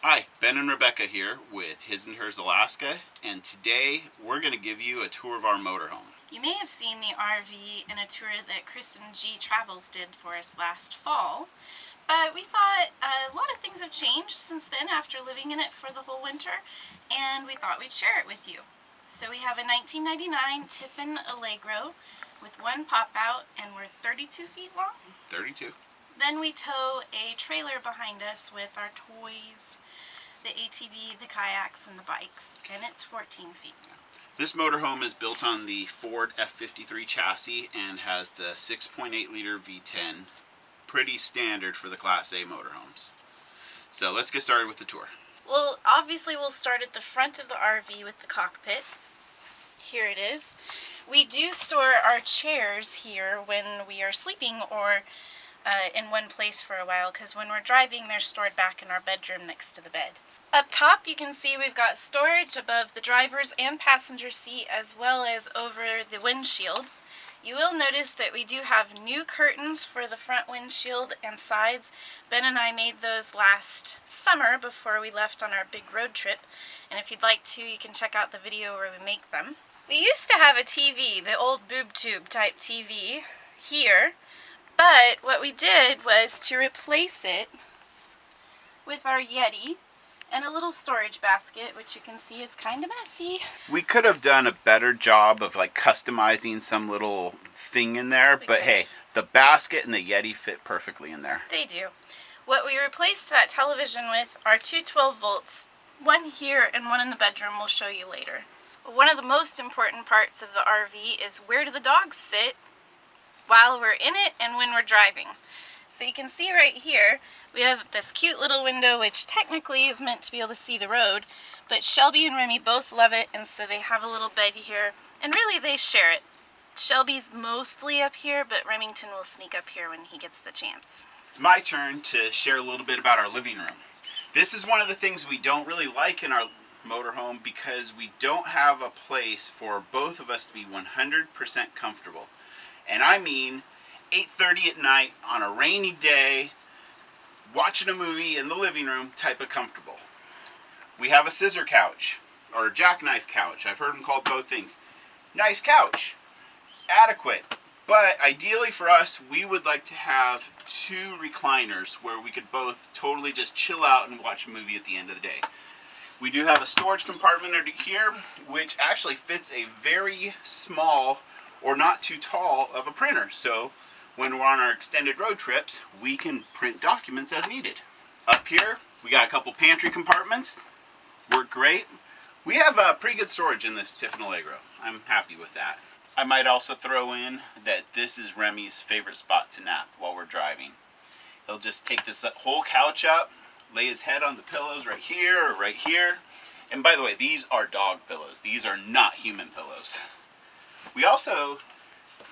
Hi, Ben and Rebecca here with His and Hers Alaska, and today we're going to give you a tour of our motorhome. You may have seen the RV in a tour that Kristen G Travels did for us last fall, but we thought a lot of things have changed since then after living in it for the whole winter, and we thought we'd share it with you. So we have a 1999 TIffin Allegro with one pop out, and we're 32 feet long. 32. Then we tow a trailer behind us with our toys, the ATV, the kayaks, and the bikes, and it's 14 feet. This motorhome is built on the Ford F53 chassis and has the 6.8 liter V10, pretty standard for the Class A motorhomes. So let's get started with the tour. Well, obviously we'll start at the front of the RV with the cockpit. Here it is. We do store our chairs here when we are sleeping or in one place for a while, because when we're driving they're stored back in our bedroom next to the bed. Up top you can see we've got storage above the driver's and passenger seat as well as over the windshield. You will notice that we do have new curtains for the front windshield and sides. Ben and I made those last summer before we left on our big road trip, and if you'd like to, you can check out the video where we make them. We used to have a TV, the old boob tube type TV here, but what we did was to replace it with our Yeti and a little storage basket, which you can see is kind of messy. We could have done a better job of customizing some little thing in there, but hey, the basket and the Yeti fit perfectly in there. They do. What we replaced that television with are two 12 volts, one here and one in the bedroom. We'll show you later. One of the most important parts of the RV is where do the dogs sit while we're in it and when we're driving. So you can see right here, we have this cute little window which technically is meant to be able to see the road, but Shelby and Remi both love it, and so they have a little bed here, and really they share it. Shelby's mostly up here, but Remington will sneak up here when he gets the chance. It's my turn to share a little bit about our living room. This is one of the things we don't really like in our motorhome because we don't have a place for both of us to be 100% comfortable. And I mean 8:30 at night on a rainy day, watching a movie in the living room type of comfortable. We have a scissor couch, or a jackknife couch. I've heard them called both things. Nice couch, adequate. But ideally for us, we would like to have two recliners where we could both totally just chill out and watch a movie at the end of the day. We do have a storage compartment under here, which actually fits a very small or not too tall of a printer. So when we're on our extended road trips, we can print documents as needed. Up here, we got a couple pantry compartments. Work great. We have pretty good storage in this TIffin Allegro. I'm happy with that. I might also throw in that this is Remi's favorite spot to nap while we're driving. He'll just take this whole couch up, lay his head on the pillows right here or right here. And by the way, these are dog pillows. These are not human pillows. We also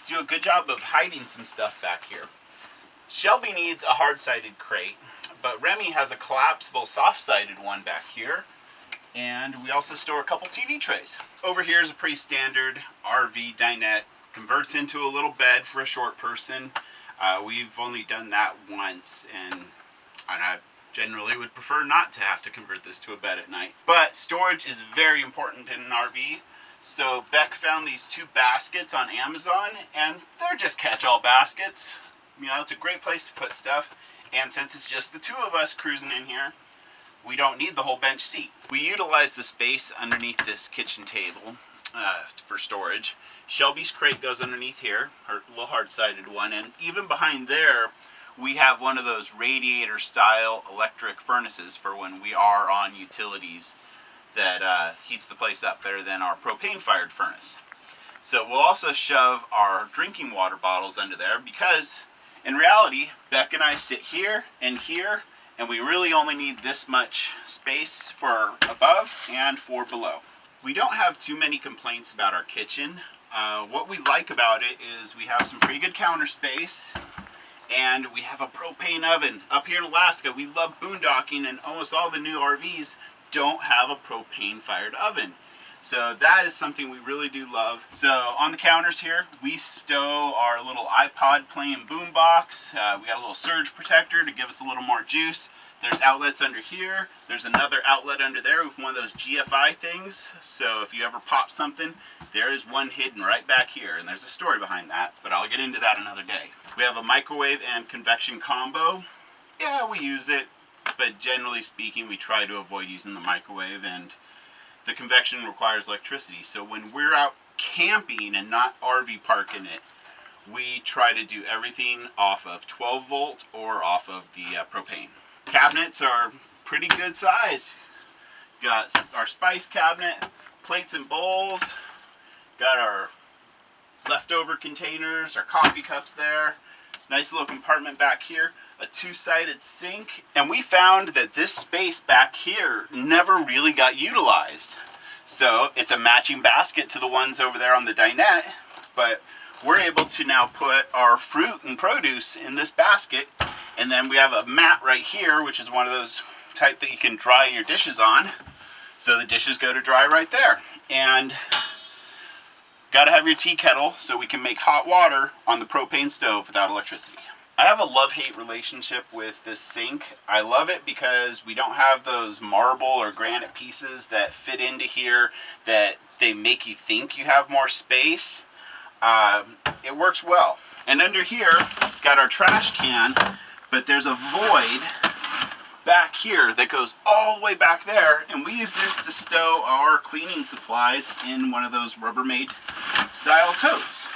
do a good job of hiding some stuff back here. Shelby needs a hard-sided crate, but Remi has a collapsible soft-sided one back here. And we also store a couple TV trays. Over here is a pretty standard RV dinette. Converts into a little bed for a short person. We've only done that once, and I generally would prefer not to have to convert this to a bed at night. But storage is very important in an RV. So Beck found these two baskets on Amazon, and they're just catch-all baskets. You know, it's a great place to put stuff. And since it's just the two of us cruising in here, we don't need the whole bench seat. We utilize the space underneath this kitchen table for storage. Shelby's crate goes underneath here, her little hard-sided one, and even behind there, we have one of those radiator-style electric furnaces for when we are on utilities that heats the place up better than our propane-fired furnace. So we'll also shove our drinking water bottles under there because, in reality, Beck and I sit here, and we really only need this much space for above and for below. We don't have too many complaints about our kitchen. What we like about it is we have some pretty good counter space, and we have a propane oven. Up here in Alaska, we love boondocking, and almost all the new RVs don't have a propane-fired oven. So that is something we really do love. So on the counters here, we stow our little Ipod playing boombox. We got a little surge protector to give us a little more juice. There's outlets under here. There's another outlet under there with one of those GFI things. So if you ever pop something, there is one hidden right back here. And there's a story behind that, but I'll get into that another day. We have a microwave and convection combo. Yeah, we use it, but generally speaking, we try to avoid using the microwave, and the convection requires electricity. So when we're out camping and not RV parking it, we try to do everything off of 12 volt or off of the propane. Cabinets are pretty good size. Got our spice cabinet, plates and bowls, got our leftover containers, our coffee cups there, nice little compartment back here, a two-sided sink, and we found that this space back here never really got utilized. So it's a matching basket to the ones over there on the dinette, but we're able to now put our fruit and produce in this basket. And then we have a mat right here, which is one of those type that you can dry your dishes on. So the dishes go to dry right there. And gotta have your tea kettle so we can make hot water on the propane stove without electricity. I have a love-hate relationship with this sink. I love it because we don't have those marble or granite pieces that fit into here that they make you think you have more space. It works well. And under here, got our trash can, but there's a void back here that goes all the way back there, and we use this to stow our cleaning supplies in one of those Rubbermaid style totes.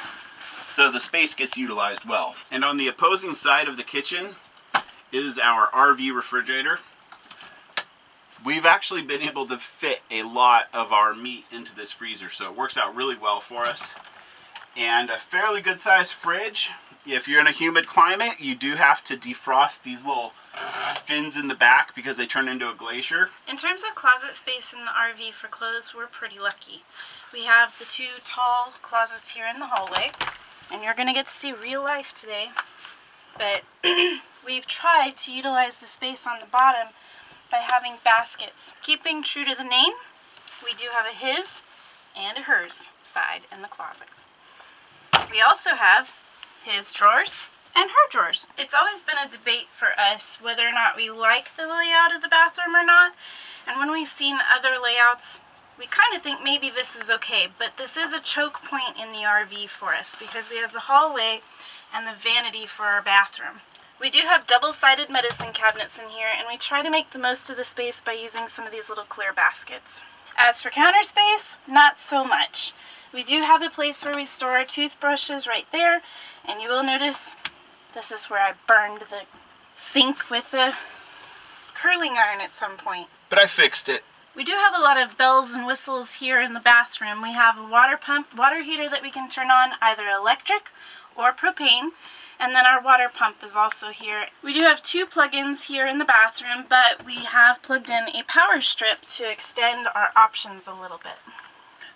So the space gets utilized well. And on the opposing side of the kitchen is our RV refrigerator. We've actually been able to fit a lot of our meat into this freezer, so it works out really well for us. And a fairly good sized fridge. If you're in a humid climate, you do have to defrost these little fins in the back because they turn into a glacier. In terms of closet space in the RV for clothes, we're pretty lucky. We have the two tall closets here in the hallway, and you're going to get to see real life today. But we've tried to utilize the space on the bottom by having baskets. Keeping true to the name, we do have a his and a hers side in the closet. We also have his drawers and her drawers. It's always been a debate for us whether or not we like the layout of the bathroom or not. And when we've seen other layouts, we kind of think maybe this is okay. But this is a choke point in the RV for us because we have the hallway and the vanity for our bathroom. We do have double-sided medicine cabinets in here, and we try to make the most of the space by using some of these little clear baskets. As for counter space, not so much. We do have a place where we store our toothbrushes right there, and you will notice this is where I burned the sink with the curling iron at some point. But I fixed it. We do have a lot of bells and whistles here in the bathroom. We have a water pump, water heater that we can turn on either electric or propane, and then our water pump is also here. We do have two plug-ins here in the bathroom, but we have plugged in a power strip to extend our options a little bit.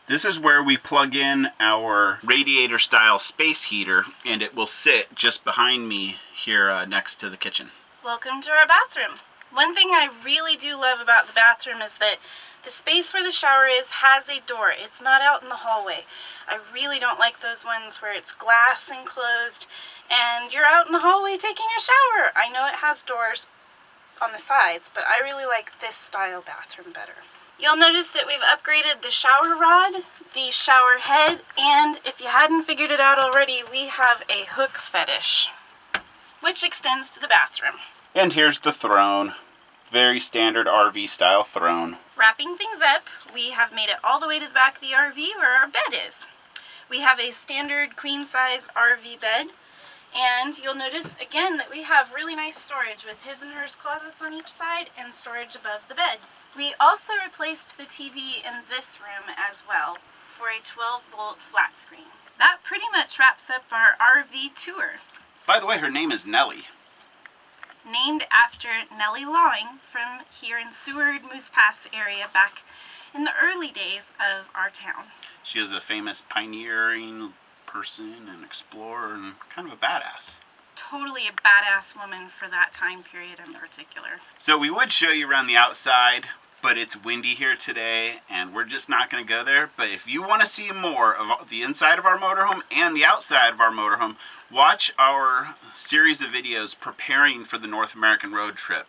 This is where we plug in our radiator style space heater, and it will sit just behind me here next to the kitchen. Welcome to our bathroom. One thing I really do love about the bathroom is that the space where the shower is has a door. It's not out in the hallway. I really don't like those ones where it's glass enclosed and you're out in the hallway taking a shower. I know it has doors on the sides, but I really like this style bathroom better. You'll notice that we've upgraded the shower rod, the shower head, and if you hadn't figured it out already, we have a hook fetish, which extends to the bathroom. And here's the throne. Very standard RV style throne. Wrapping things up, we have made it all the way to the back of the RV where our bed is. We have a standard queen-sized RV bed, and you'll notice again that we have really nice storage with his and hers closets on each side and storage above the bed. We also replaced the TV in this room as well for a 12-volt flat screen. That pretty much wraps up our RV tour. By the way, her name is Nellie. Named after Nellie Lawing from here in Seward, Moose Pass area back in the early days of our town. She is a famous pioneering person and explorer and kind of a badass. Totally a badass woman for that time period in particular. So we would show you around the outside, but it's windy here today and we're just not going to go there. But if you want to see more of the inside of our motorhome and the outside of our motorhome, watch our series of videos preparing for the North American road trip.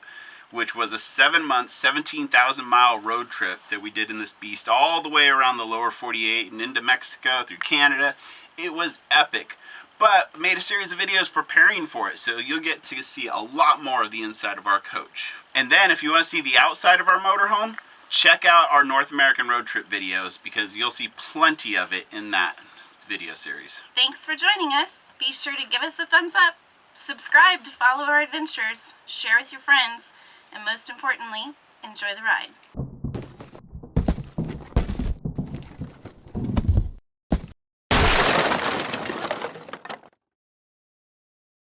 which was a 7-month, 17,000-mile road trip that we did in this beast all the way around the lower 48 and into Mexico, through Canada. It was epic, but made a series of videos preparing for it, so you'll get to see a lot more of the inside of our coach. And then if you want to see the outside of our motorhome, check out our North American road trip videos, because you'll see plenty of it in that video series. Thanks for joining us. Be sure to give us a thumbs up, subscribe to follow our adventures, share with your friends, and most importantly, enjoy the ride.